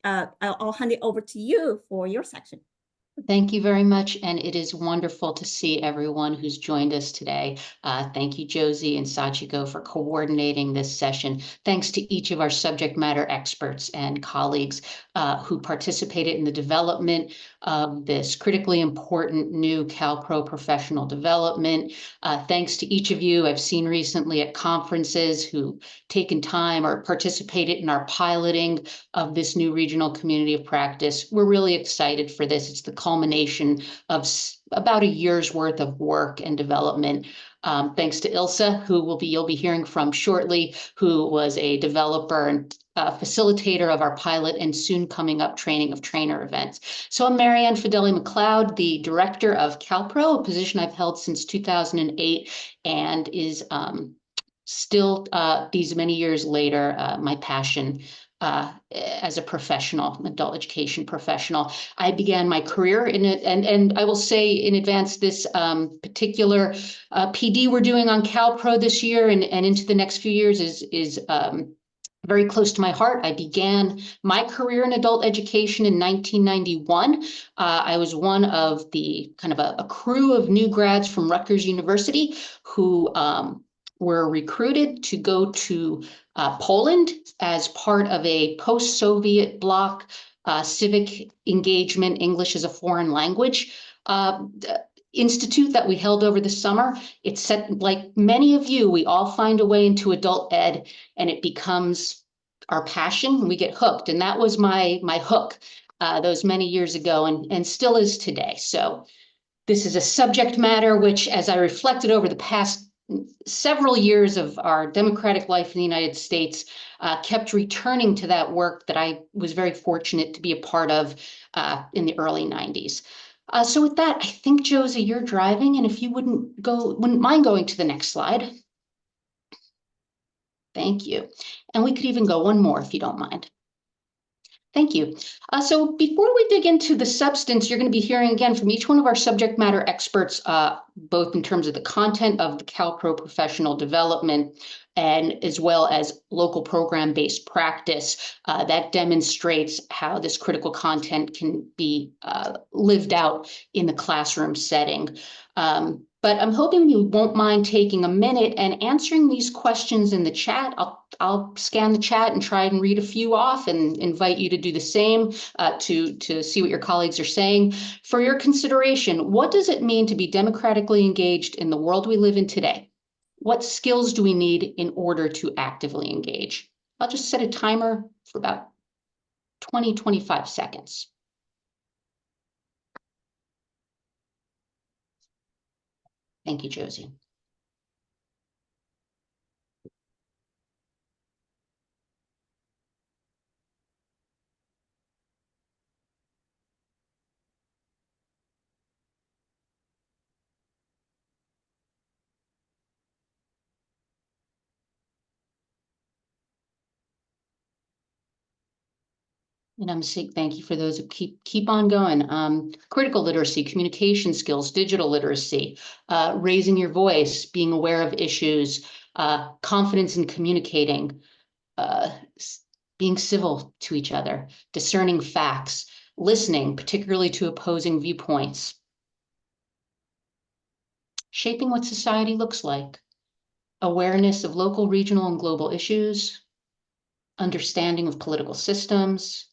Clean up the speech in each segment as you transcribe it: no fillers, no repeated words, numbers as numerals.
I'll hand it over to you for your section. Thank you very much, and it is wonderful to see everyone who's joined us today. Thank you, Josie and Sachiko, for coordinating this session. Thanks to each of our subject matter experts and colleagues who participated in the development of this critically important new CalPro professional development. Thanks to each of you I've seen recently at conferences who taken time or participated in our piloting of this new regional community of practice. We're really excited for this. It's the culmination of about a year's worth of work and development. Thanks to Ilsa, who you'll be hearing from shortly, who was a developer and facilitator of our pilot and soon coming up training of trainer events. So I'm Marianne Fideli McLeod, the director of CalPro, a position I've held since 2008 and is still these many years later, my passion as a professional, adult education professional. I began my career in it, and I will say in advance, this particular PD we're doing on CalPro this year and into the next few years is very close to my heart. I began my career in adult education in 1991. I was one of the kind of a crew of new grads from Rutgers University who were recruited to go to Poland as part of a post-Soviet bloc civic engagement, English as a foreign language institute that we held over the summer. It's set, like many of you, we all find a way into adult ed and it becomes our passion and we get hooked. And that was my hook those many years ago and still is today. So this is a subject matter which, as I reflected over the past several years of our democratic life in the United States, kept returning to that work that I was very fortunate to be a part of in the early 90s. So with that, I think, Josie, you're driving, and if you wouldn't mind going to the next slide. Thank you. And we could even go one more if you don't mind. Thank you. So before we dig into the substance, you're going to be hearing again from each one of our subject matter experts, both in terms of the content of the CalPro professional development and as well as local program-based practice that demonstrates how this critical content can be lived out in the classroom setting. But I'm hoping you won't mind taking a minute and answering these questions in the chat. I'll scan the chat and try and read a few off and invite you to do the same to see what your colleagues are saying. For your consideration, what does it mean to be democratically engaged in the world we live in today? What skills do we need in order to actively engage? I'll just set a timer for about 20-25 seconds. Thank you, Josie. And I'm saying thank you for those who keep on going. Critical literacy, communication skills, digital literacy, raising your voice, being aware of issues, confidence in communicating, being civil to each other, discerning facts, listening, particularly to opposing viewpoints, shaping what society looks like, awareness of local, regional, and global issues, understanding of political systems.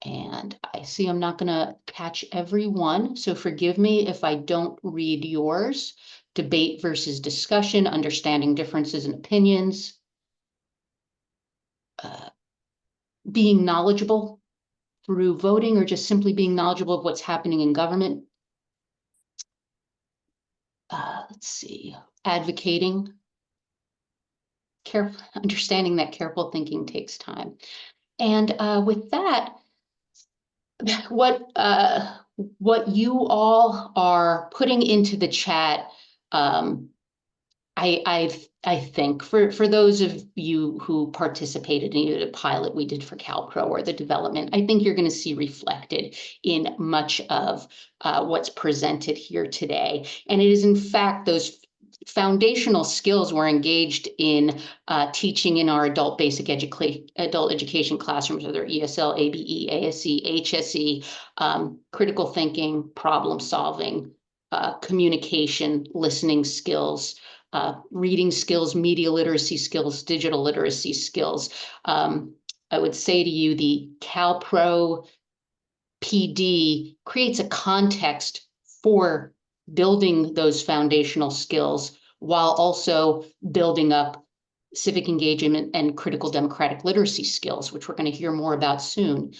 And I see I'm not going to catch every one, so forgive me if I don't read yours. Debate versus discussion, understanding differences in opinions, being knowledgeable through voting or just simply being knowledgeable of what's happening in government. Let's see, advocating, understanding that careful thinking takes time. And with that, what you all are putting into the chat, I think for those of you who participated in either the pilot we did for CalPro or the development, I think you're going to see reflected in much of what's presented here today. And it is in fact those foundational skills we're engaged in teaching in our adult education classrooms, whether ESL, ABE, ASE, HSE, critical thinking, problem solving, communication, listening skills, reading skills, media literacy skills, digital literacy skills. I would say to you, the CalPro PD creates a context for building those foundational skills while also building up civic engagement and critical democratic literacy skills, which we're going to hear more about soon.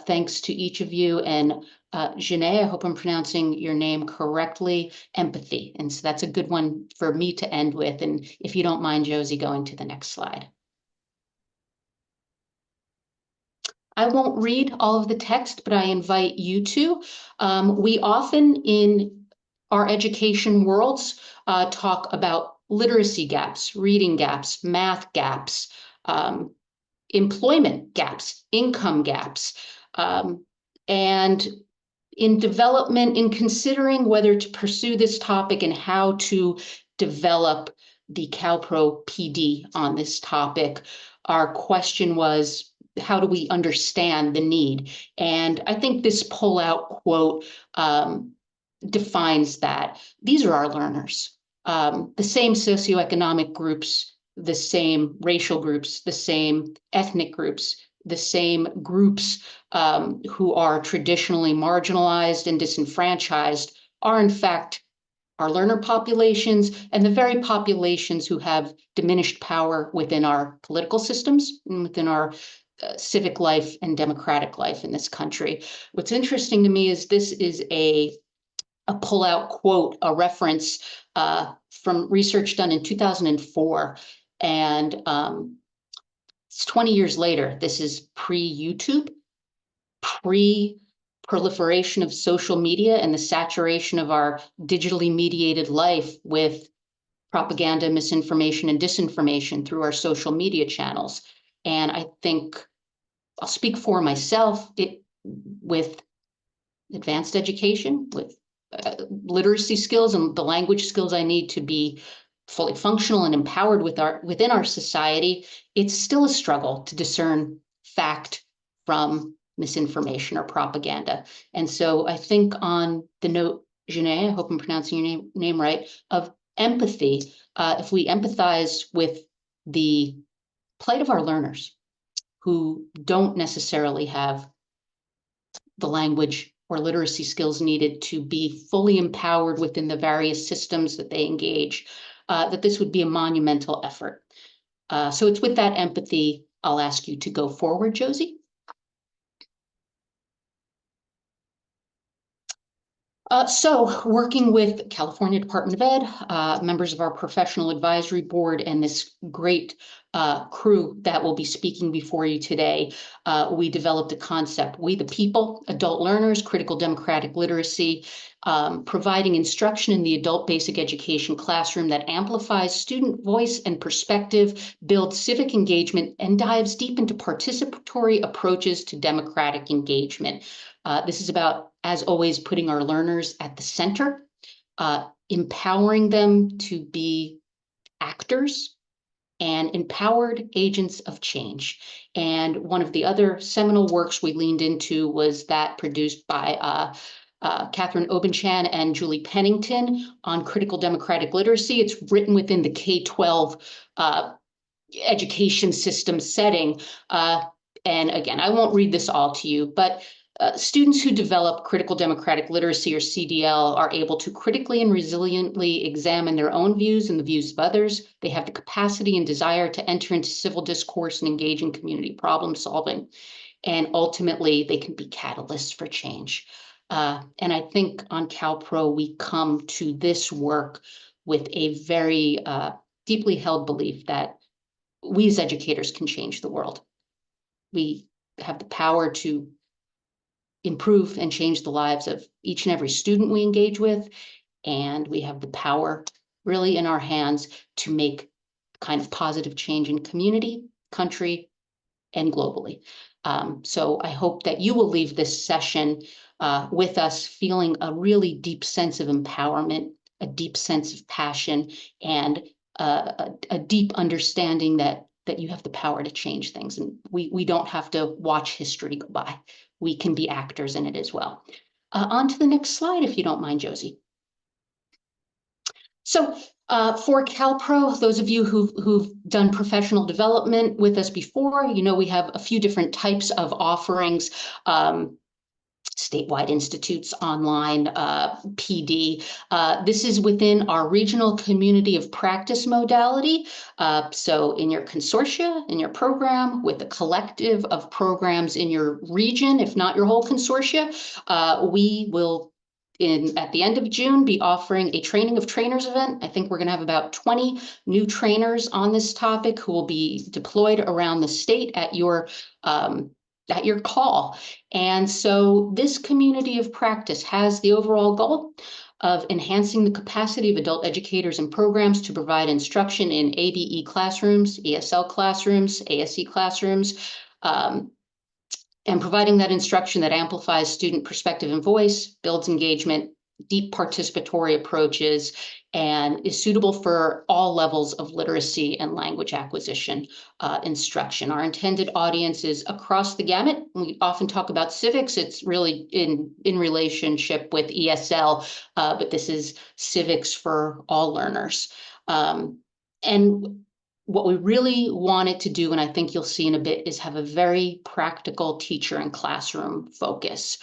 Thanks to each of you. And Janae, I hope I'm pronouncing your name correctly, empathy. And so that's a good one for me to end with. And if you don't mind, Josie, going to the next slide. I won't read all of the text, but I invite you to. We often in our education worlds talk about literacy gaps, reading gaps, math gaps, employment gaps, income gaps. And in development, in considering whether to pursue this topic and how to develop the CalPro PD on this topic, our question was, how do we understand the need? And I think this pull-out quote defines that. These are our learners, the same socioeconomic groups, the same racial groups, the same ethnic groups, the same groups who are traditionally marginalized and disenfranchised are in fact our learner populations and the very populations who have diminished power within our political systems and within our civic life and democratic life in this country. What's interesting to me is this is a pull-out quote, a reference from research done in 2004. And it's 20 years later. This is pre-YouTube, pre-proliferation of social media and the saturation of our digitally mediated life with propaganda, misinformation, and disinformation through our social media channels. And I think I'll speak for myself, with advanced education, with literacy skills and the language skills I need to be fully functional and empowered within our society, it's still a struggle to discern fact from misinformation or propaganda. And so I think on the note, Janae, I hope I'm pronouncing your name right, of empathy, if we empathize with the plight of our learners who don't necessarily have the language or literacy skills needed to be fully empowered within the various systems that they engage, that this would be a monumental effort. So it's with that empathy, I'll ask you to go forward, Josie. So working with California Department of Ed, members of our professional advisory board, and this great crew that will be speaking before you today, we developed a concept, We the People, Adult Learners, Critical Democratic Literacy, providing instruction in the adult basic education classroom that amplifies student voice and perspective, builds civic engagement, and dives deep into participatory approaches to democratic engagement. This is about, as always, putting our learners at the center, empowering them to be actors and empowered agents of change. And one of the other seminal works we leaned into was that produced by Catherine Obenchan and Julie Pennington on critical democratic literacy. It's written within the K-12 education system setting. And again, I won't read this all to you, but students who develop critical democratic literacy, or CDL, are able to critically and resiliently examine their own views and the views of others. They have the capacity and desire to enter into civil discourse and engage in community problem solving. And ultimately, they can be catalysts for change. And I think on CalPro, we come to this work with a very deeply held belief that we as educators can change the world. We have the power to improve and change the lives of each and every student we engage with. And we have the power really in our hands to make kind of positive change in community, country, and globally. So I hope that you will leave this session with us feeling a really deep sense of empowerment, a deep sense of passion, and a deep understanding that you have the power to change things. And we don't have to watch history go by. We can be actors in it as well. On to the next slide, if you don't mind, Josie. So for CalPro, those of you who've done professional development with us before, you know we have a few different types of offerings. Statewide institutes, online, PD. This is within our regional community of practice modality. So in your consortia, in your program, with a collective of programs in your region, if not your whole consortia, we will at the end of June, be offering a training of trainers event. I think we're going to have about 20 new trainers on this topic who will be deployed around the state at your call. And so this community of practice has the overall goal of enhancing the capacity of adult educators and programs to provide instruction in ABE classrooms, ESL classrooms, ASE classrooms, and providing that instruction that amplifies student perspective and voice, builds engagement, deep participatory approaches, and is suitable for all levels of literacy and language acquisition instruction. Our intended audience is across the gamut. We often talk about civics. It's really in relationship with ESL, but this is civics for all learners. And what we really wanted to do, and I think you'll see in a bit, is have a very practical teacher and classroom focus.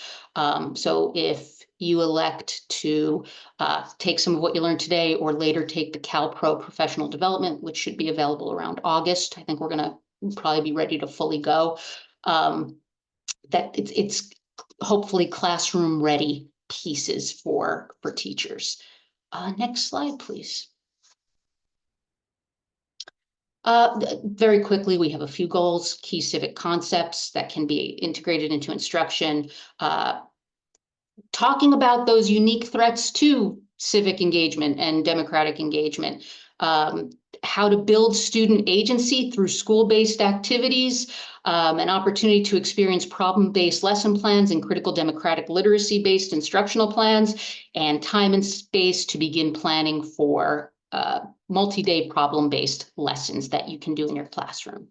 So if you elect to take some of what you learned today or later take the CalPro professional development, which should be available around August, I think we're going to probably be ready to fully go. That it's hopefully classroom ready pieces for teachers. Next slide, please. Very quickly, we have a few goals, key civic concepts that can be integrated into instruction, talking about those unique threats to civic engagement and democratic engagement, how to build student agency through school-based activities, an opportunity to experience problem-based lesson plans and critical democratic literacy-based instructional plans, and time and space to begin planning for multi-day problem-based lessons that you can do in your classroom.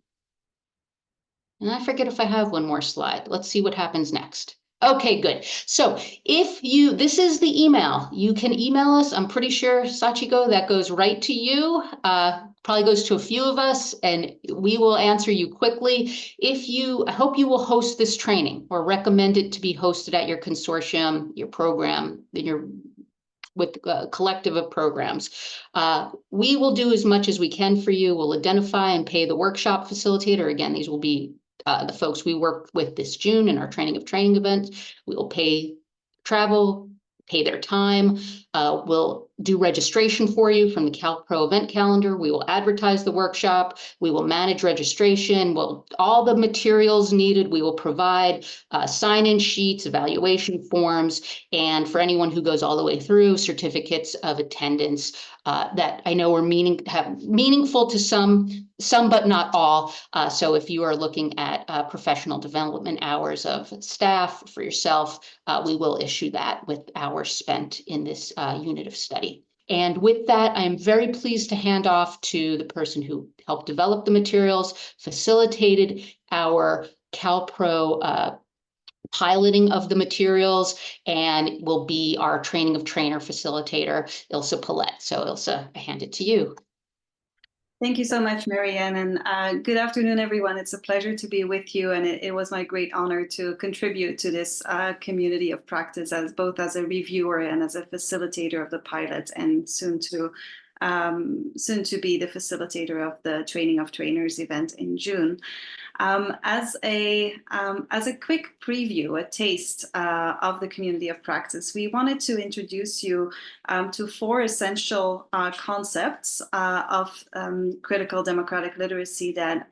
And I forget if I have one more slide. Let's see what happens next. Okay, good. So this is the email. You can email us. I'm pretty sure, Sachiko, that goes right to you. Probably goes to a few of us, and we will answer you quickly. I hope you will host this training or recommend it to be hosted at your consortium, your program, with a collective of programs. We will do as much as we can for you. We'll identify and pay the workshop facilitator. Again, these will be the folks we work with this June in our training of training event. We will pay travel, pay their time. We'll do registration for you from the CalPro event calendar. We will advertise the workshop. We will manage registration. All the materials needed, we will provide sign-in sheets, evaluation forms, and for anyone who goes all the way through, certificates of attendance that I know are meaningful to some but not all. So if you are looking at professional development hours of staff for yourself, we will issue that with hours spent in this unit of study. And with that, I am very pleased to hand off to the person who helped develop the materials, facilitated our CalPro piloting of the materials, and will be our training of trainer facilitator, Ilsa Paulette. So Ilsa, I hand it to you. Thank you so much, Marianne, and good afternoon, everyone. It's a pleasure to be with you, and it was my great honor to contribute to this community of practice both as a reviewer and as a facilitator of the pilot, and soon to be the facilitator of the Training of Trainers event in June. As a quick preview, a taste of the community of practice, we wanted to introduce you to 4 essential concepts of critical democratic literacy that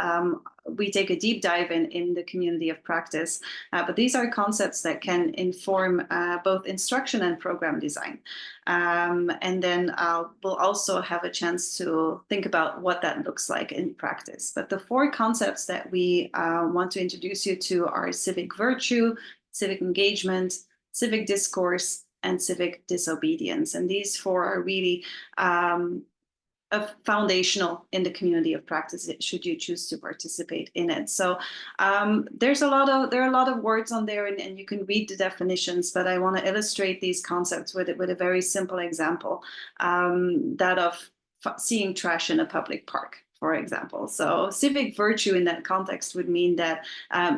we take a deep dive in the community of practice. But these are concepts that can inform both instruction and program design. And then we'll also have a chance to think about what that looks like in practice. But the 4 concepts that we want to introduce you to are civic virtue, civic engagement, civic discourse, and civic disobedience. And these four are really foundational in the community of practice should you choose to participate in it. So there are a lot of words on there, and you can read the definitions, but I want to illustrate these concepts with a very simple example, that of seeing trash in a public park, for example. So civic virtue in that context would mean that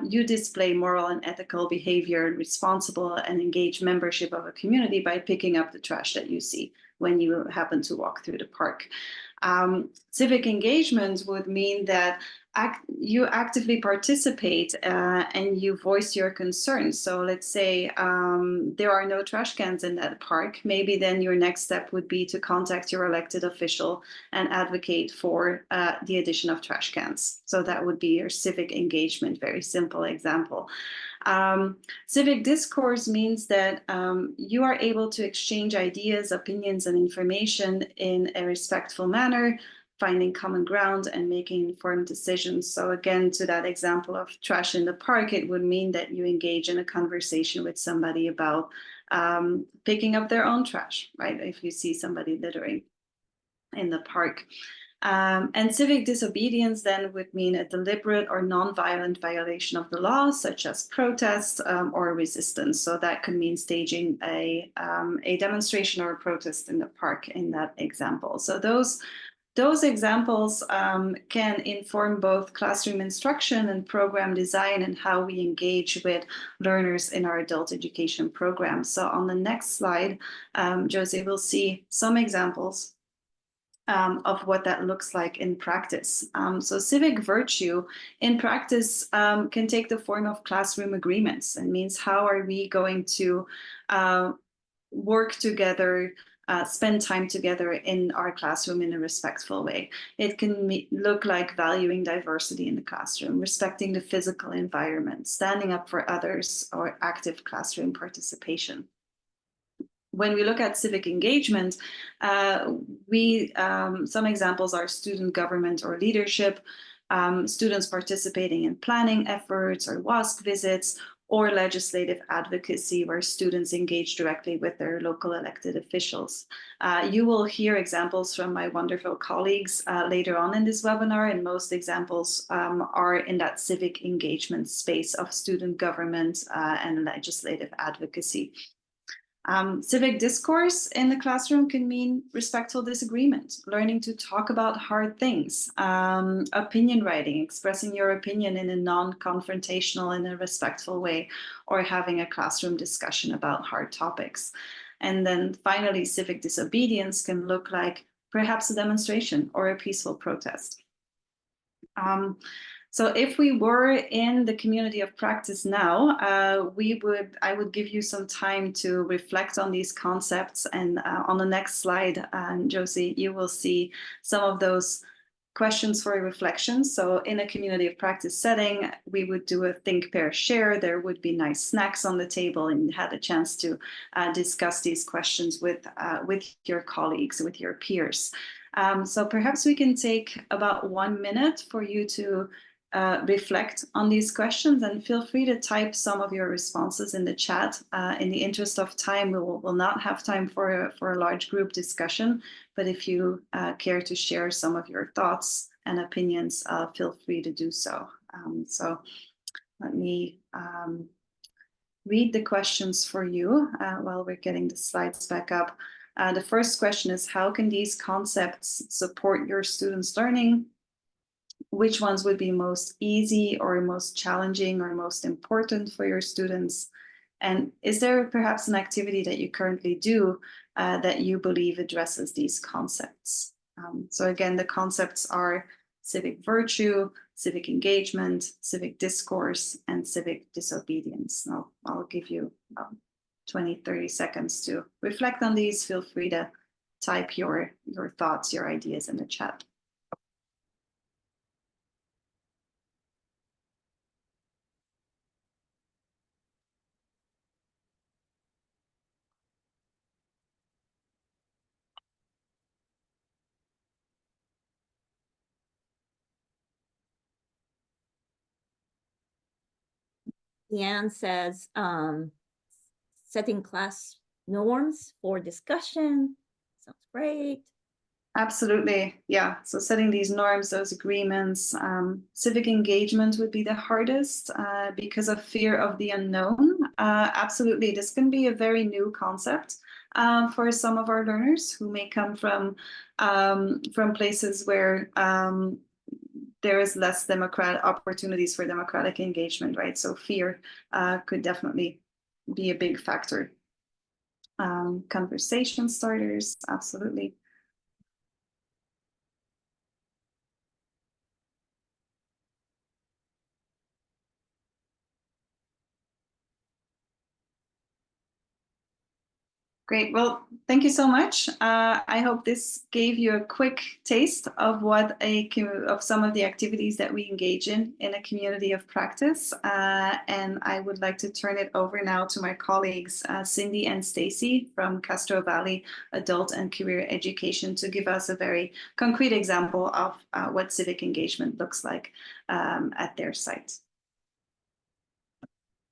you display moral and ethical behavior and responsible and engaged membership of a community by picking up the trash that you see when you happen to walk through the park. Civic engagement would mean that you actively participate and you voice your concerns. So let's say there are no trash cans in that park. Maybe then your next step would be to contact your elected official and advocate for the addition of trash cans. So that would be your civic engagement, very simple example. Civic discourse means that you are able to exchange ideas, opinions, and information in a respectful manner, finding common ground and making informed decisions. So again, to that example of trash in the park, it would mean that you engage in a conversation with somebody about picking up their own trash, right? If you see somebody littering in the park. And civic disobedience then would mean a deliberate or non-violent violation of the law, such as protest or resistance. So that could mean staging a demonstration or a protest in the park in that example. So those examples can inform both classroom instruction and program design and how we engage with learners in our adult education programs. So on the next slide, Josie will see some examples of what that looks like in practice. So civic virtue in practice can take the form of classroom agreements. It means how are we going to work together, spend time together in our classroom in a respectful way. It can look like valuing diversity in the classroom, respecting the physical environment, standing up for others, or active classroom participation. When we look at civic engagement, some examples are student government or leadership, students participating in planning efforts or WASC visits, or legislative advocacy where students engage directly with their local elected officials. You will hear examples from my wonderful colleagues later on in this webinar, and most examples are in that civic engagement space of student government and legislative advocacy. Civic discourse in the classroom can mean respectful disagreement, learning to talk about hard things, opinion writing, expressing your opinion in a non-confrontational and a respectful way, or having a classroom discussion about hard topics. And then finally, civic disobedience can look like perhaps a demonstration or a peaceful protest. So if we were in the community of practice now, I would give you some time to reflect on these concepts. And on the next slide, Josie, you will see some of those questions for reflection. So in a community of practice setting, we would do a think, pair, share. There would be nice snacks on the table, and you had a chance to discuss these questions with your colleagues, with your peers. So perhaps we can take about 1 minute for you to reflect on these questions, and feel free to type some of your responses in the chat. In the interest of time, we will not have time for a large group discussion, but if you care to share some of your thoughts and opinions, feel free to do so. So let me read the questions for you while we're getting the slides back up. The first question is, how can these concepts support your students' learning? Which ones would be most easy or most challenging or most important for your students? And is there perhaps an activity that you currently do that you believe addresses these concepts? So again, the concepts are civic virtue, civic engagement, civic discourse, and civic disobedience. Now, I'll give you 20, 30 seconds to reflect on these. Feel free to type your thoughts, your ideas in the chat. Deanne says, setting class norms for discussion. Sounds great. Absolutely. Yeah. So setting these norms, those agreements, civic engagement would be the hardest because of fear of the unknown. Absolutely. This can be a very new concept for some of our learners who may come from places where there is less democratic opportunities for democratic engagement, right? So fear could definitely be a big factor. Conversation starters, absolutely. Great. Well, thank you so much. I hope this gave you a quick taste of what of some of the activities that we engage in a community of practice. And I would like to turn it over now to my colleagues, Cindy and Stacy from Castro Valley Adult and Career Education, to give us a very concrete example of what civic engagement looks like at their site.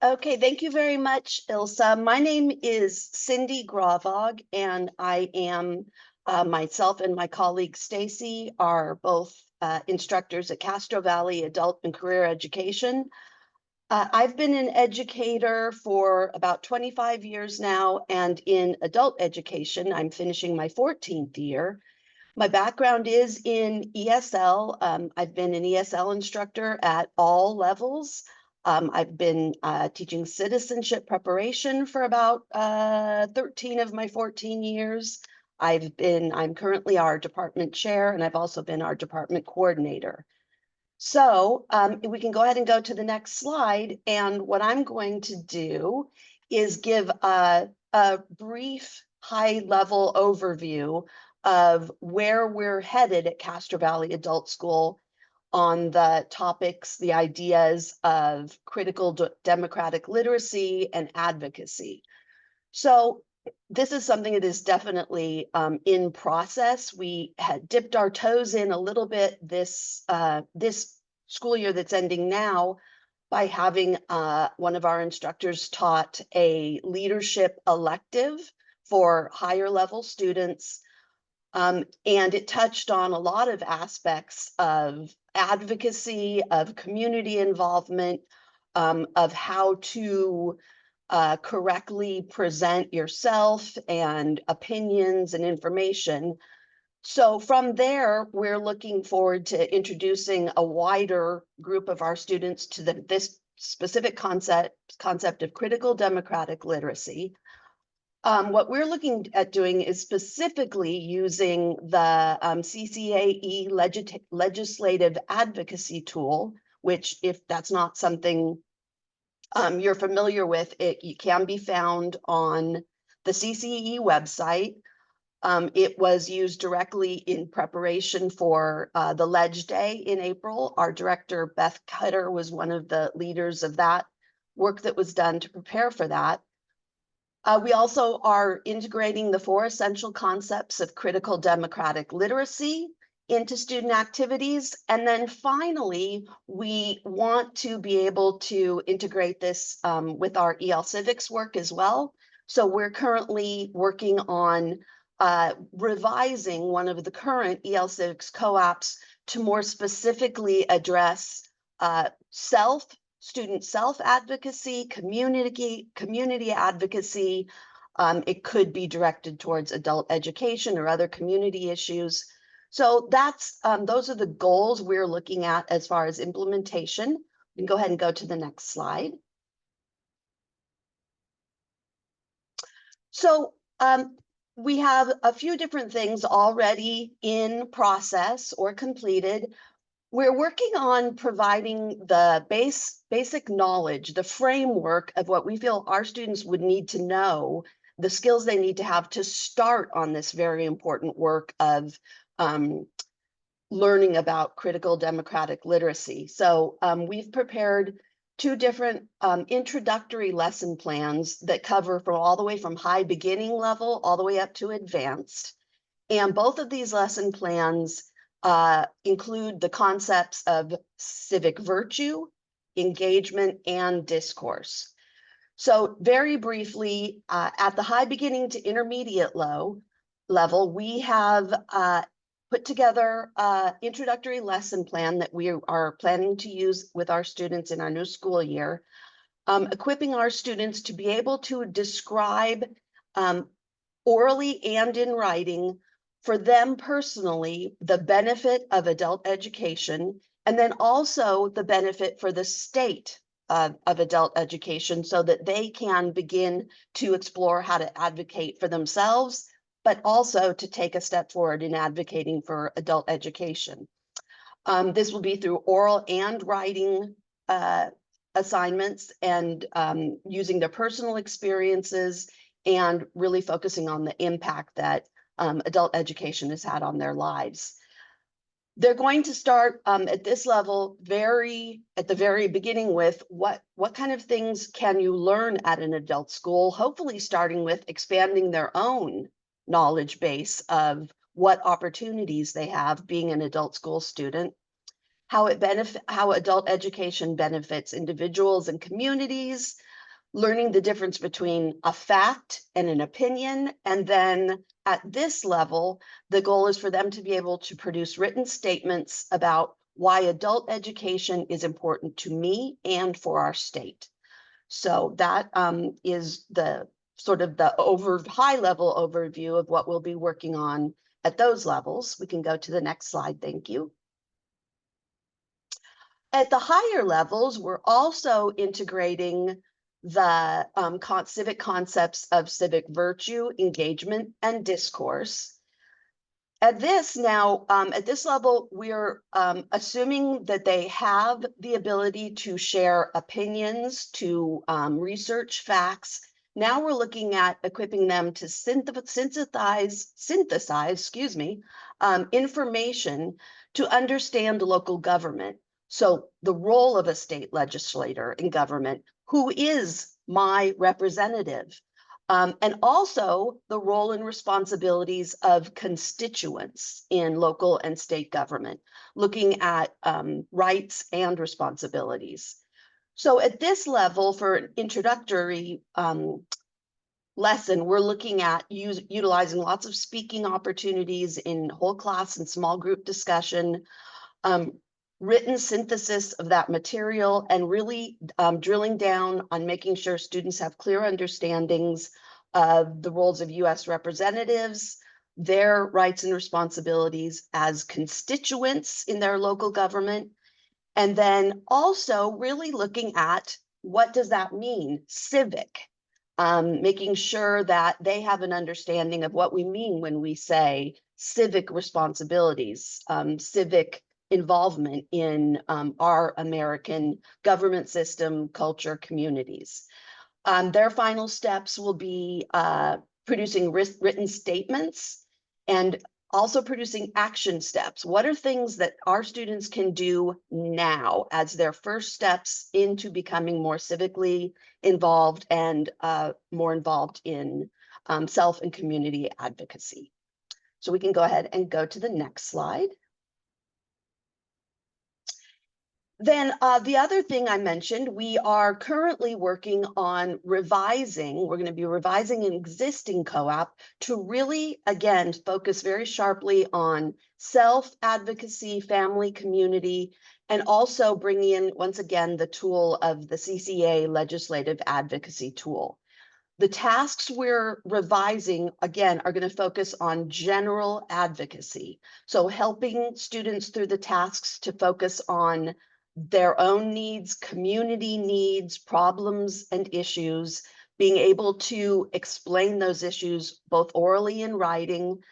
Okay, thank you very much, Ilse. My name is Cindy Gravog, and I am myself and my colleague Stacy are both instructors at Castro Valley Adult and Career Education. I've been an educator for about 25 years now, and in adult education, I'm finishing my 14th year. My background is in ESL. I've been an ESL instructor at all levels. I've been teaching citizenship preparation for about 13 of my 14 years. I'm currently our department chair, and I've also been our department coordinator. So we can go ahead and go to the next slide. And what I'm going to do is give a brief high-level overview of where we're headed at Castro Valley Adult School on the topics, the ideas of critical democratic literacy and advocacy. So this is something that is definitely in process. We had dipped our toes in a little bit this school year that's ending now by having one of our instructors taught a leadership elective for higher level students. And it touched on a lot of aspects of advocacy, of community involvement, of how to correctly present yourself and opinions and information. So from there, we're looking forward to introducing a wider group of our students to this specific concept of critical democratic literacy. What we're looking at doing is specifically using the CCAE legislative advocacy tool, which, if that's not something you're familiar with, it can be found on the CCAE website. It was used directly in preparation for the Ledge Day in April. Our director, Beth Cutter, was one of the leaders of that work that was done to prepare for that. We also are integrating the 4 essential concepts of critical democratic literacy into student activities. And then finally, we want to be able to integrate this with our EL Civics work as well. So we're currently working on revising one of the current EL Civics co-ops to more specifically address student self-advocacy, community advocacy. It could be directed towards adult education or other community issues. So those are the goals we're looking at as far as implementation. We can go ahead and go to the next slide. So we have a few different things already in process or completed. We're working on providing the basic knowledge, the framework of what we feel our students would need to know, the skills they need to have to start on this very important work of learning about critical democratic literacy. So we've prepared 2 different introductory lesson plans that cover from all the way from high beginning level all the way up to advanced. And both of these lesson plans include the concepts of civic virtue, engagement, and discourse. So very briefly, at the high beginning to intermediate level, we have put together an introductory lesson plan that we are planning to use with our students in our new school year, equipping our students to be able to describe orally and in writing for them personally the benefit of adult education, and then also the benefit for the state of adult education, so that they can begin to explore how to advocate for themselves, but also to take a step forward in advocating for adult education. This will be through oral and writing assignments, and using their personal experiences and really focusing on the impact that adult education has had on their lives. They're going to start at this level at the very beginning with what kind of things can you learn at an adult school, hopefully starting with expanding their own knowledge base of what opportunities they have being an adult school student, how adult education benefits individuals and communities, learning the difference between a fact and an opinion. And then at this level, the goal is for them to be able to produce written statements about why adult education is important to me and for our state. So that is the sort of the high level overview of what we'll be working on at those levels. We can go to the next slide. Thank you. At the higher levels, we're also integrating the civic concepts of civic virtue, engagement, and discourse. At this level, we're assuming that they have the ability to share opinions, to research facts. Now we're looking at equipping them to synthesize, information to understand local government. So the role of a state legislator in government, who is my representative, and also the role and responsibilities of constituents in local and state government, looking at rights and responsibilities. So at this level, for an introductory lesson, we're looking at utilizing lots of speaking opportunities in whole class and small group discussion, written synthesis of that material, and really drilling down on making sure students have clear understandings of the roles of U.S. representatives, their rights and responsibilities as constituents in their local government, and then also really looking at what does that mean, civic, making sure that they have an understanding of what we mean when we say civic responsibilities, civic involvement in our American government system, culture, communities. Their final steps will be producing written statements and also producing action steps. What are things that our students can do now as their first steps into becoming more civically involved and more involved in self and community advocacy? So we can go ahead and go to the next slide. Then the other thing I mentioned, we are currently working on revising. We're going to be revising an existing co-op to really, again, focus very sharply on self-advocacy, family, community, and also bringing in, once again, the tool of the CCA legislative advocacy tool. The tasks we're revising, again, are going to focus on general advocacy. So helping students through the tasks to focus on their own needs, community needs, problems, and issues, being able to explain those issues both orally and writing,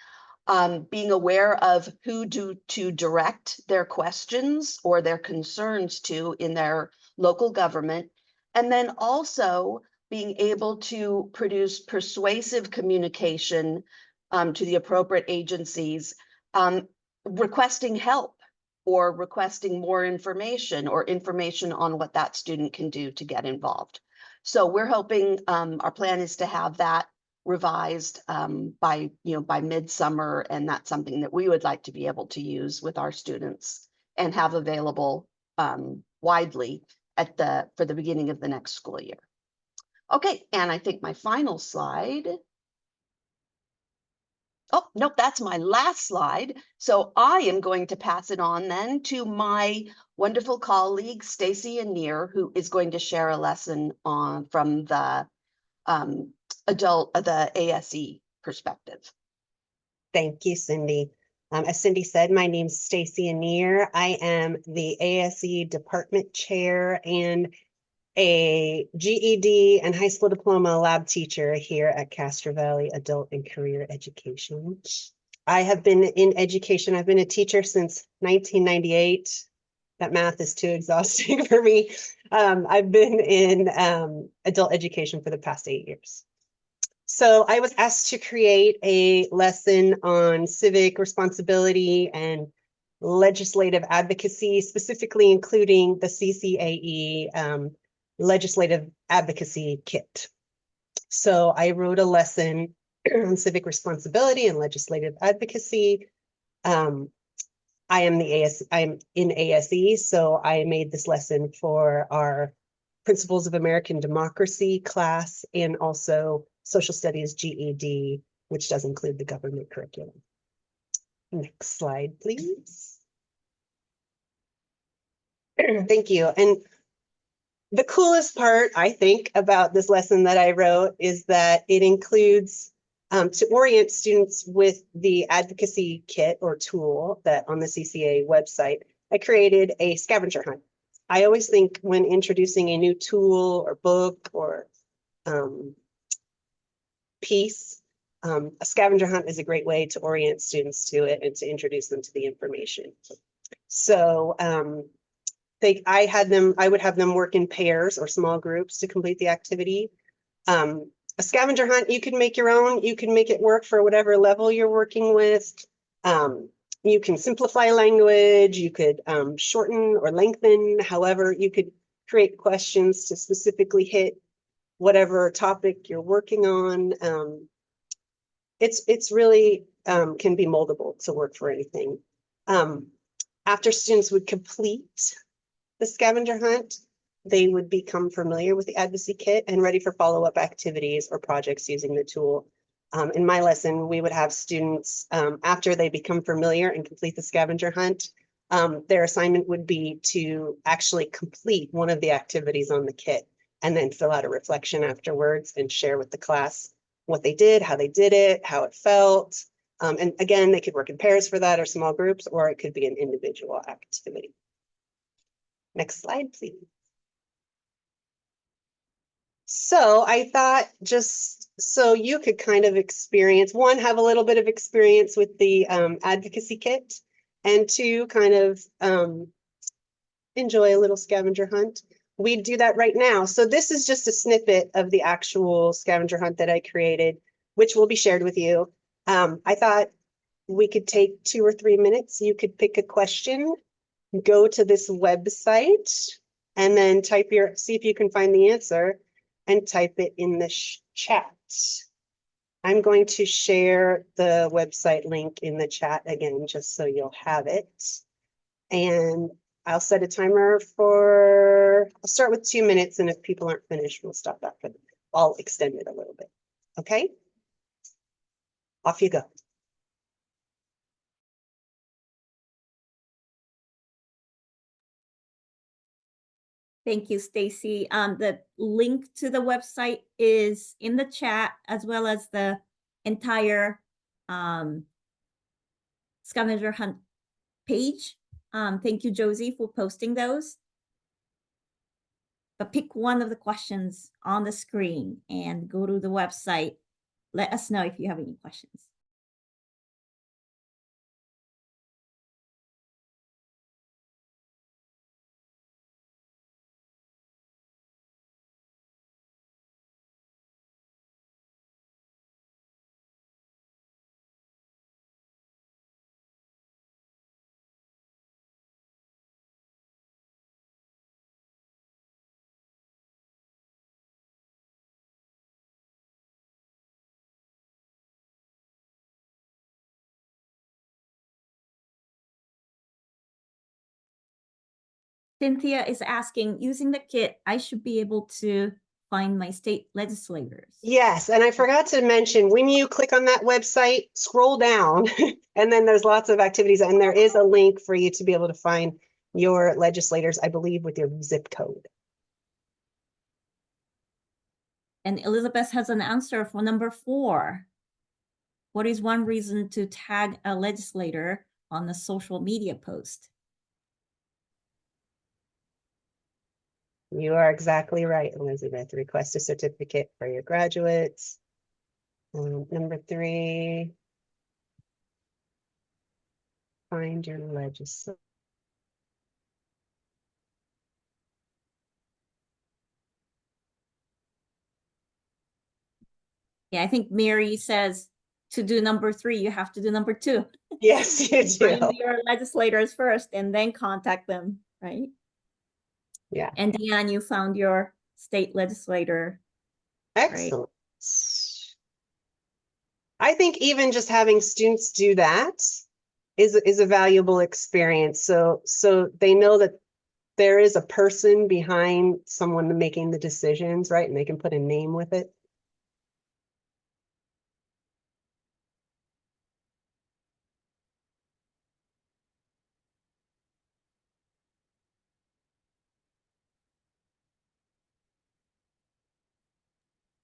being aware of who to direct their questions or their concerns to in their local government, and then also being able to produce persuasive communication to the appropriate agencies, requesting help or requesting more information or information on what that student can do to get involved. So we're hoping, our plan is to have that revised by midsummer, and that's something that we would like to be able to use with our students and have available widely for the beginning of the next school year. Okay, and I think my final slide. Oh, nope, that's my last slide. So I am going to pass it on then to my wonderful colleague, Stacy Anir, who is going to share a lesson on from the the ASE perspective. Thank you, Cindy. As Cindy said, my name's Stacy Anir. I am the ASE department chair and a GED and high school diploma lab teacher here at Castro Valley Adult and Career Education. I have been in education. I've been a teacher since 1998. That math is too exhausting for me. I've been in adult education for the past 8 years. So I was asked to create a lesson on civic responsibility and legislative advocacy, specifically including the CCAE legislative advocacy kit. So I wrote a lesson on civic responsibility and legislative advocacy. I am in ASE, so I made this lesson for our Principles of American Democracy class and also Social Studies GED, which does include the government curriculum. Next slide, please. Thank you. And the coolest part, I think, about this lesson that I wrote is that it includes to orient students with the advocacy kit or tool that on the CCA website, I created a scavenger hunt. I always think when introducing a new tool or book or piece, a scavenger hunt is a great way to orient students to it and to introduce them to the information. So I would have them work in pairs or small groups to complete the activity. A scavenger hunt, you can make your own. You can make it work for whatever level you're working with. You can simplify language. You could shorten or lengthen. However, you could create questions to specifically hit whatever topic you're working on. It's really can be moldable to work for anything. After students would complete the scavenger hunt, they would become familiar with the advocacy kit and ready for follow-up activities or projects using the tool. In my lesson, we would have students, after they become familiar and complete the scavenger hunt, their assignment would be to actually complete one of the activities on the kit and then fill out a reflection afterwards and share with the class what they did, how they did it, how it felt. And again, they could work in pairs for that or small groups, or it could be an individual activity. Next slide, please. So I thought just so you could kind of experience, one, have a little bit of experience with the advocacy kit, and two, kind of enjoy a little scavenger hunt. We do that right now. So this is just a snippet of the actual scavenger hunt that I created, which will be shared with you. I thought we could take 2 or 3 minutes. You could pick a question, go to this website, and then see if you can find the answer and type it in the chat. I'm going to share the website link in the chat again, just so you'll have it. And I'll set a timer I'll start with 2 minutes, and if people aren't finished, we'll stop that, but I'll extend it a little bit. Okay? Off you go. Thank you, Stacy. The link to the website is in the chat, as well as the entire scavenger hunt page. Thank you, Josie, for posting those. But pick one of the questions on the screen and go to the website. Let us know if you have any questions. Cynthia is asking, using the kit, I should be able to find my state legislators? Yes, and I forgot to mention, when you click on that website, scroll down, and then there's lots of activities, and there is a link for you to be able to find your legislators, I believe, with your zip code. And Elizabeth has an answer for number 4. What is one reason to tag a legislator on a social media post? You are exactly right, Elizabeth. Request a certificate for your graduates. Number 3, find your legislator. Yeah, I think Mary says to do number 3, you have to do number 2. Yes, you do. Find your legislators first and then contact them, right? Yeah. And Deanne, you found your state legislator. Excellent. I think even just having students do that is a valuable experience. So they know that there is a person behind someone making the decisions, right? And they can put a name with it.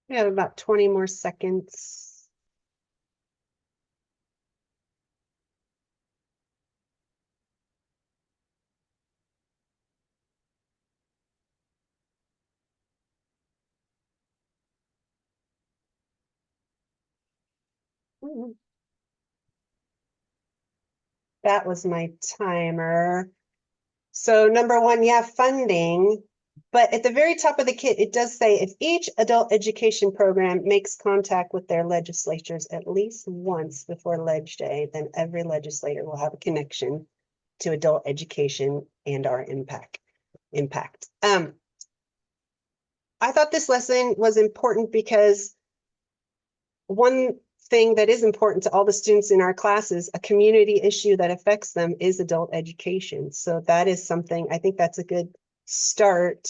We have about 20 more seconds. That was my timer. So number 1, yeah, funding. But at the very top of the kit, it does say if each adult education program makes contact with their legislatures at least once before Ledge Day, then every legislator will have a connection to adult education and our impact. I thought this lesson was important because one thing that is important to all the students in our classes, a community issue that affects them, is adult education. So that is something, I think that's a good start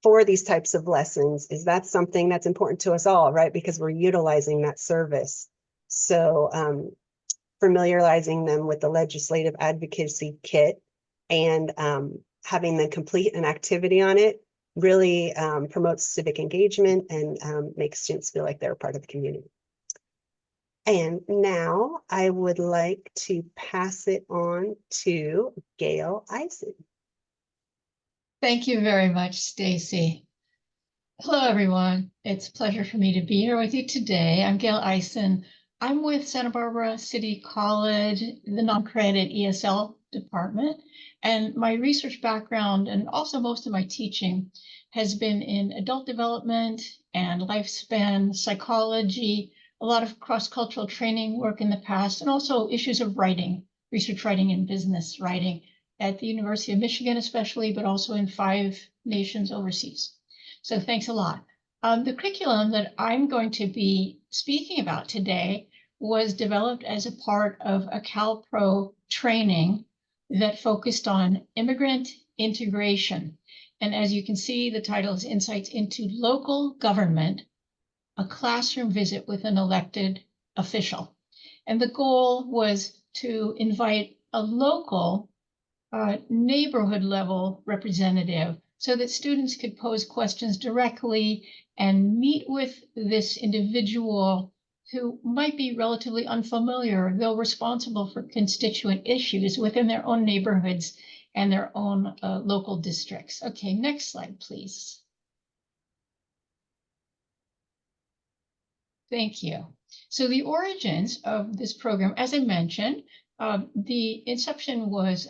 for these types of lessons, is that's something that's important to us all, right? Because we're utilizing that service. So familiarizing them with the legislative advocacy kit and having them complete an activity on it really promotes civic engagement and makes students feel like they're a part of the community. And now I would like to pass it on to Gail Eisen. Thank you very much, Stacy. Hello, everyone. It's a pleasure for me to be here with you today. I'm Gail Eisen. I'm with Santa Barbara City College, the non-credit ESL department, and my research background and also most of my teaching has been in adult development and lifespan psychology, a lot of cross-cultural training work in the past, and also issues of writing, research writing and business writing at the University of Michigan especially, but also in 5 nations overseas. So thanks a lot. The curriculum that I'm going to be speaking about today was developed as a part of a CALPRO training that focused on immigrant integration. And as you can see, the title is Insights into Local Government, a Classroom Visit with an Elected Official. And the goal was to invite a local neighborhood level representative so that students could pose questions directly and meet with this individual who might be relatively unfamiliar, though responsible for constituent issues within their own neighborhoods and their own local districts. Okay, next slide, please. Thank you. So the origins of this program, as I mentioned, the inception was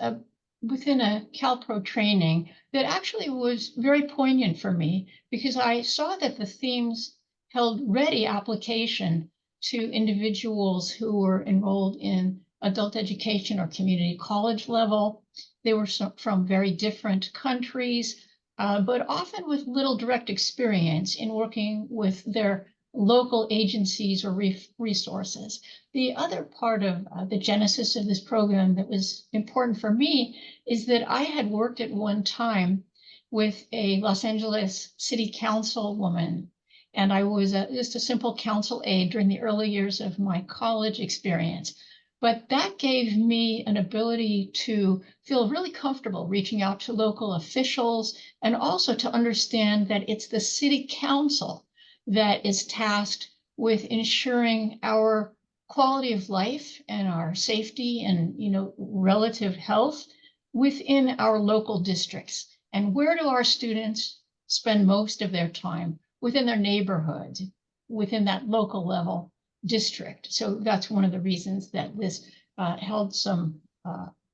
within a CalPro training that actually was very poignant for me because I saw that the themes held ready application to individuals who were enrolled in adult education or community college level. They were from very different countries, but often with little direct experience in working with their local agencies or resources. The other part of the genesis of this program that was important for me is that I had worked at one time with a Los Angeles City Councilwoman. And I was just a simple council aide during the early years of my college experience. But that gave me an ability to feel really comfortable reaching out to local officials and also to understand that it's the city council that is tasked with ensuring our quality of life and our safety and, relative health within our local districts. And where do our students spend most of their time? Within their neighborhoods, within that local level district. So that's one of the reasons that this held some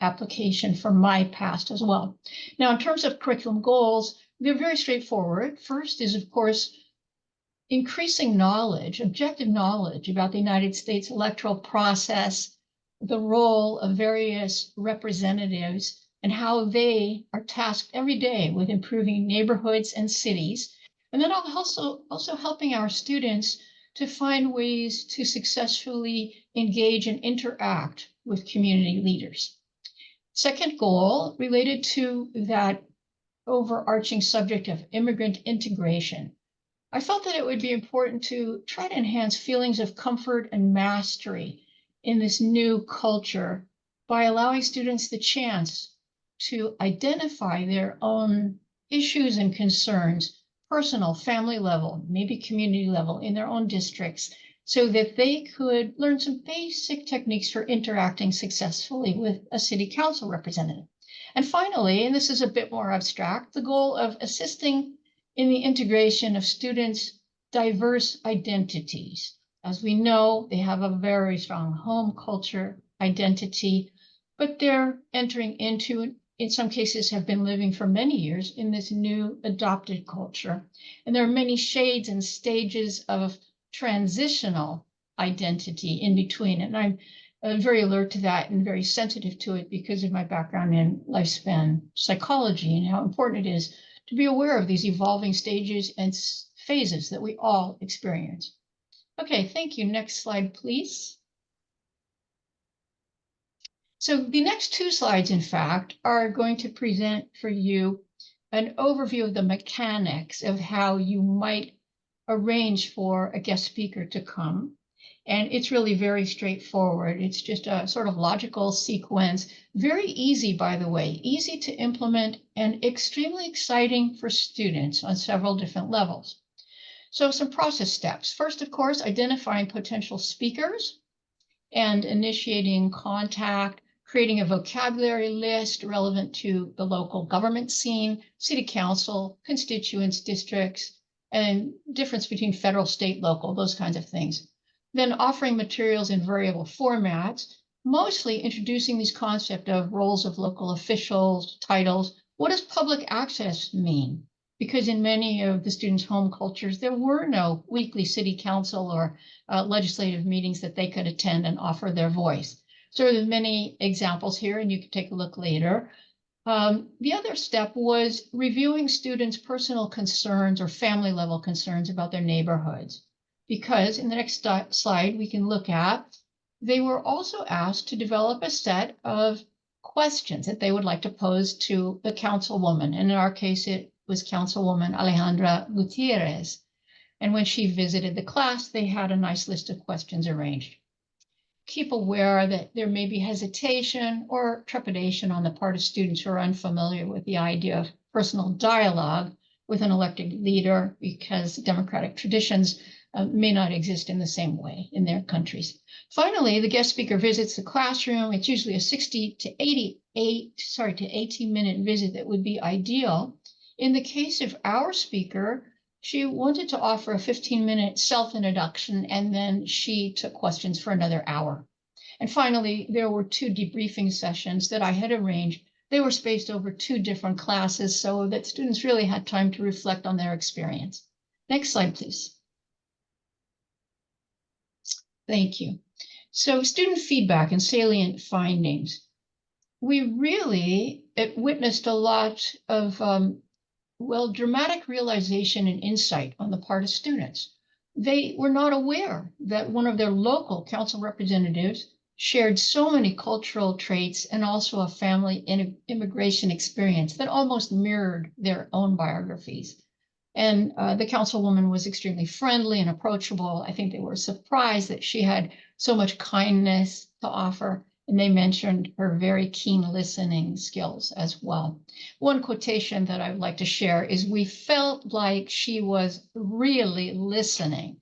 application from my past as well. Now, in terms of curriculum goals, they're very straightforward. First is, of course, increasing knowledge, objective knowledge about the United States electoral process, the role of various representatives, and how they are tasked every day with improving neighborhoods and cities. And then also helping our students to find ways to successfully engage and interact with community leaders. Second goal related to that overarching subject of immigrant integration. I felt that it would be important to try to enhance feelings of comfort and mastery in this new culture by allowing students the chance to identify their own issues and concerns, personal, family level, maybe community level in their own districts, so that they could learn some basic techniques for interacting successfully with a city council representative. And finally, and this is a bit more abstract, the goal of assisting in the integration of students' diverse identities. As we know, they have a very strong home culture identity, but they're entering into, in some cases, have been living for many years in this new adopted culture. And there are many shades and stages of transitional identity in between. And I'm very alert to that and very sensitive to it because of my background in lifespan psychology and how important it is to be aware of these evolving stages and phases that we all experience. Okay, thank you. Next slide, please. So the next two slides, in fact, are going to present for you an overview of the mechanics of how you might arrange for a guest speaker to come. And it's really very straightforward. It's just a sort of logical sequence. Very easy, by the way, easy to implement and extremely exciting for students on several different levels. So some process steps. First, of course, identifying potential speakers and initiating contact, creating a vocabulary list relevant to the local government scene, city council, constituents, districts, and difference between federal, state, local, those kinds of things. Then offering materials in variable formats, mostly introducing this concept of roles of local officials, titles. What does public access mean? Because in many of the students' home cultures, there were no weekly city council or legislative meetings that they could attend and offer their voice. So there's many examples here, and you can take a look later. The other step was reviewing students' personal concerns or family level concerns about their neighborhoods. Because in the next slide, we can look at, they were also asked to develop a set of questions that they would like to pose to the councilwoman. And in our case, it was Councilwoman Alejandra Gutierrez. And when she visited the class, they had a nice list of questions arranged. Keep aware that there may be hesitation or trepidation on the part of students who are unfamiliar with the idea of personal dialogue with an elected leader because democratic traditions may not exist in the same way in their countries. Finally, the guest speaker visits the classroom. It's usually a 60 to 18-minute visit that would be ideal. In the case of our speaker, she wanted to offer a 15-minute self-introduction, and then she took questions for another hour. And finally, there were 2 debriefing sessions that I had arranged. They were spaced over 2 different classes so that students really had time to reflect on their experience. Next slide, please. Thank you. So student feedback and salient findings. We really witnessed a lot of dramatic realization and insight on the part of students. They were not aware that one of their local council representatives shared so many cultural traits and also a family immigration experience that almost mirrored their own biographies. And the councilwoman was extremely friendly and approachable. I think they were surprised that she had so much kindness to offer. And they mentioned her very keen listening skills as well. One quotation that I would like to share is, "We felt like she was really listening."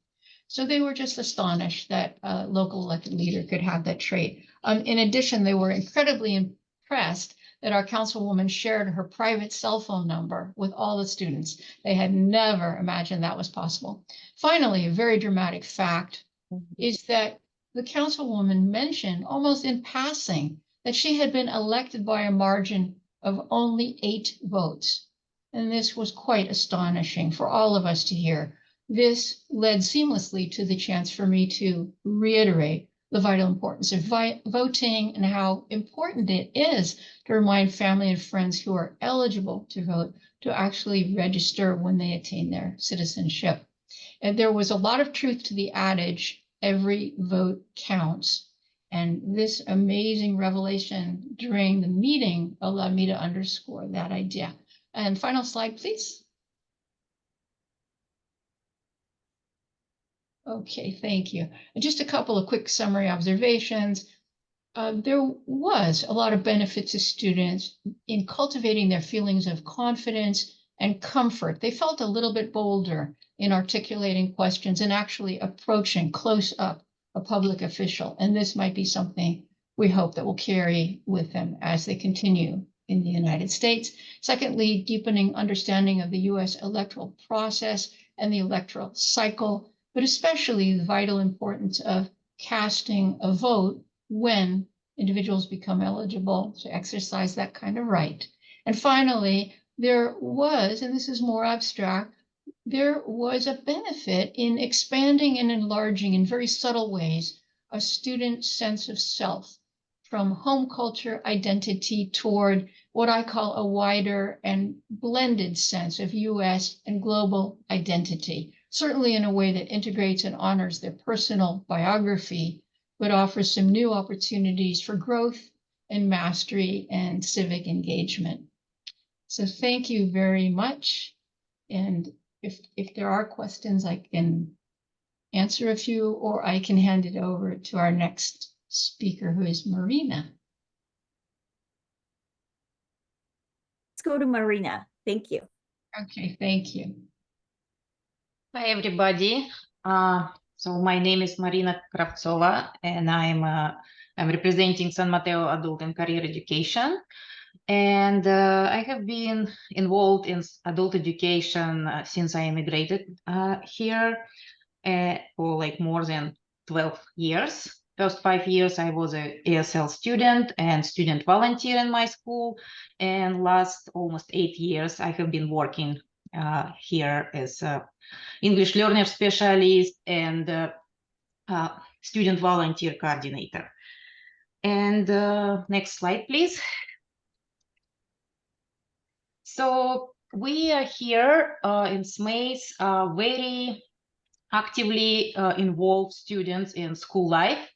So they were just astonished that a local elected leader could have that trait. In addition, they were incredibly impressed that our councilwoman shared her private cell phone number with all the students. They had never imagined that was possible. Finally, a very dramatic fact is that the councilwoman mentioned almost in passing that she had been elected by a margin of only 8 votes. And this was quite astonishing for all of us to hear. This led seamlessly to the chance for me to reiterate the vital importance of voting and how important it is to remind family and friends who are eligible to vote to actually register when they attain their citizenship. And there was a lot of truth to the adage, every vote counts. And this amazing revelation during the meeting allowed me to underscore that idea. And final slide, please. Okay, thank you. And just a couple of quick summary observations. There was a lot of benefit to students in cultivating their feelings of confidence and comfort. They felt a little bit bolder in articulating questions and actually approaching close up a public official. And this might be something we hope that will carry with them as they continue in the United States. Secondly, deepening understanding of the US electoral process and the electoral cycle, but especially the vital importance of casting a vote when individuals become eligible to exercise that kind of right. And finally, there was, and this is more abstract, there was a benefit in expanding and enlarging in very subtle ways a student's sense of self from home culture identity toward what I call a wider and blended sense of US and global identity, certainly in a way that integrates and honors their personal biography, but offers some new opportunities for growth and mastery and civic engagement. So thank you very much. And if there are questions, I can answer a few, or I can hand it over to our next speaker, who is Marina. Let's go to Marina. Thank you. Okay, thank you. Hi, everybody. So my name is Marina Kravtsova, and I'm representing San Mateo Adult and Career Education. And I have been involved in adult education since I immigrated here for like more than 12 years. First 5 years, I was an ASL student and student volunteer in my school. And last almost 8 years, I have been working here as a English learner specialist and student volunteer coordinator. And next slide, please. So we are here in SMACE, very actively involved students in school life,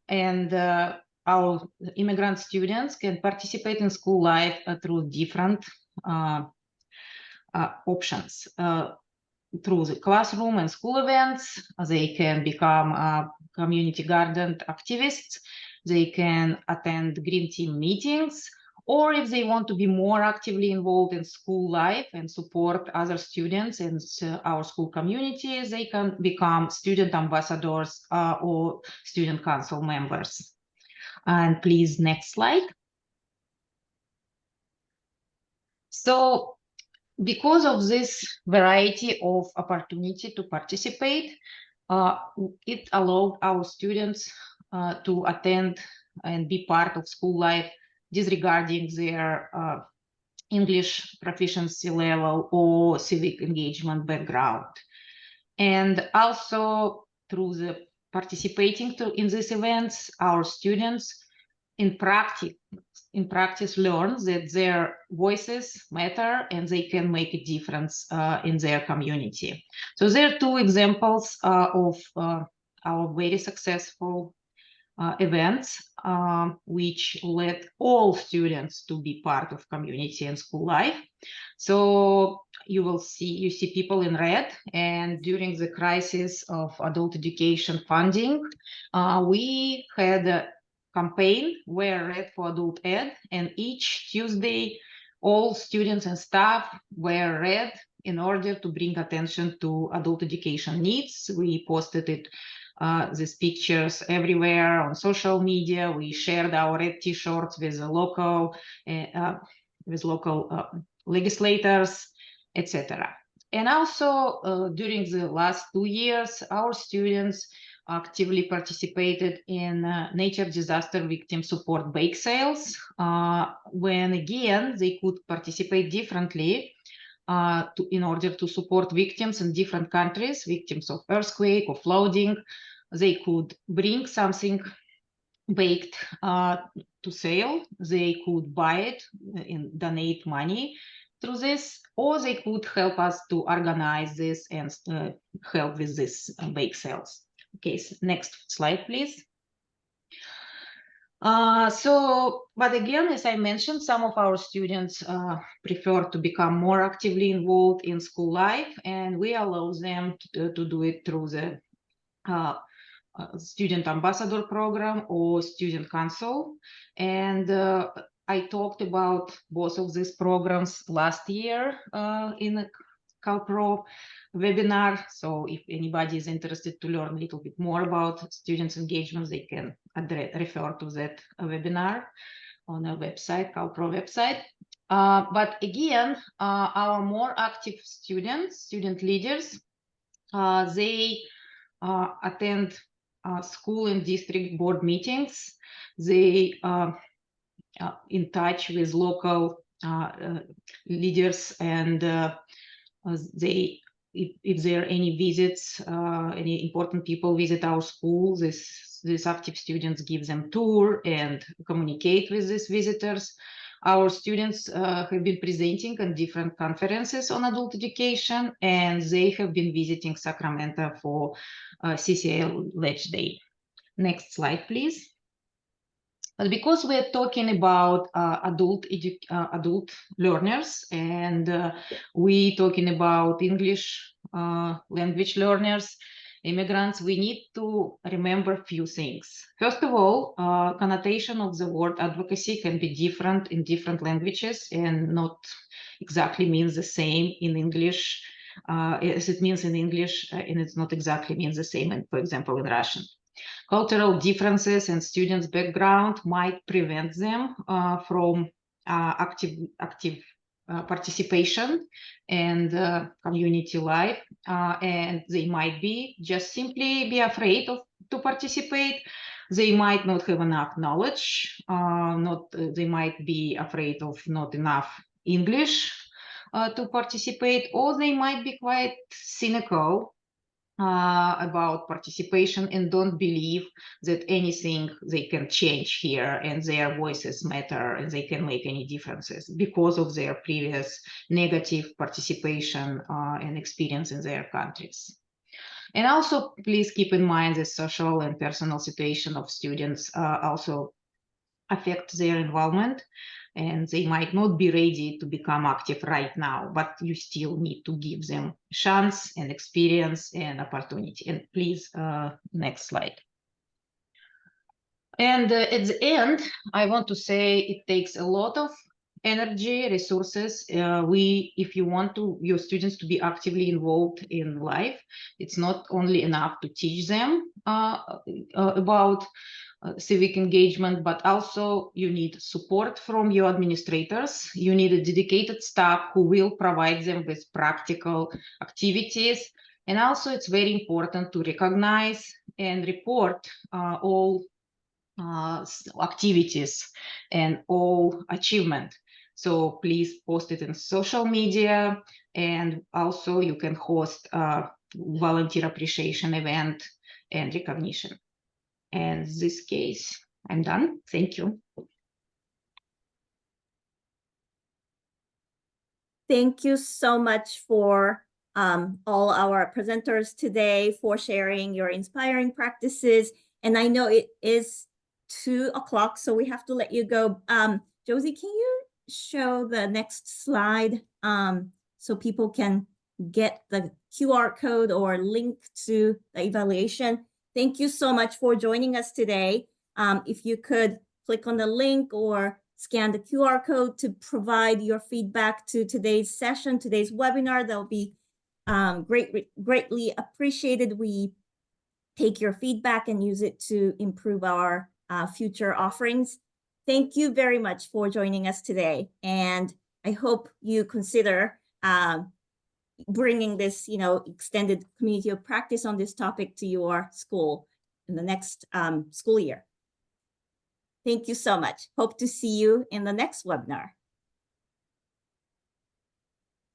and our immigrant students can participate in school life through different options. Through the classroom and school events, they can become community garden activists, they can attend Green Team meetings, or if they want to be more actively involved in school life and support other students in our school communities, they can become student ambassadors or student council members. And please, next slide. So because of this variety of opportunity to participate, it allowed our students to attend and be part of school life, disregarding their English proficiency level or civic engagement background. And also through the participating in these events, our students in practice learn that their voices matter and they can make a difference in their community. So there are two examples of our very successful events, which led all students to be part of community and school life. So you see people in red, and during the crisis of adult education funding, we had a campaign Wear Red for Adult Ed, and each Tuesday, all students and staff wear red in order to bring attention to adult education needs. We posted these pictures everywhere on social media. We shared our red T-shirts with local legislators, etc. And also during the last 2 years, our students actively participated in nature disaster victim support bake sales, when again they could participate differently in order to support victims in different countries, victims of earthquake or flooding. They could bring something baked to sale. They could buy it and donate money through this, or they could help us to organize this and help with this bake sales. Okay, so next slide, please. But again, as I mentioned, some of our students prefer to become more actively involved in school life, and we allow them to do it through the student ambassador program or student council. And I talked about both of these programs last year in a CALPRO webinar. So if anybody is interested to learn a little bit more about students' engagement, they can refer to that webinar on our website, CALPRO website. But again, our more active student leaders, they attend school and district board meetings. They in touch with local leaders, and if there are any visits, any important people visit our school, these active students give them tour and communicate with these visitors. Our students have been presenting on different conferences on adult education, and they have been visiting Sacramento for CCA Ledge Day. Next slide, please. But because we're talking about adult learners, and we talking about English language learners, immigrants, we need to remember a few things. First of all, connotation of the word advocacy can be different in different languages and not exactly means the same in English as it means in English, and it's not exactly means the same, for example, in Russian. Cultural differences and students' background might prevent them from active participation and community life, and they might be just simply be afraid to participate. They might not have enough knowledge. They might be afraid of not enough English to participate, or they might be quite cynical about participation and don't believe that anything they can change here and their voices matter and they can make any differences because of their previous negative participation and experience in their countries. And also, please keep in mind the social and personal situation of students also affect their involvement, and they might not be ready to become active right now, but you still need to give them chance and experience and opportunity. And please, next slide. And at the end, I want to say it takes a lot of energy, resources. If you want your students to be actively involved in life, it's not only enough to teach them about civic engagement, but also you need support from your administrators. You need a dedicated staff who will provide them with practical activities. And also it's very important to recognize and report all activities and all achievement. So please post it in social media, and also you can host a volunteer appreciation event and recognition. And in this case, I'm done. Thank you. Thank you so much for all our presenters today, for sharing your inspiring practices And I know it is 2 o'clock, so we have to let you go. Josie, can you show the next slide so people can get the QR code or link to the evaluation? Thank you so much for joining us today. If you could click on the link or scan the QR code to provide your feedback to today's session, today's webinar, that will be greatly appreciated. We take your feedback and use it to improve our future offerings. Thank you very much for joining us today. And I hope you consider bringing this, extended community of practice on this topic to your school in the next school year. Thank you so much. Hope to see you in the next webinar.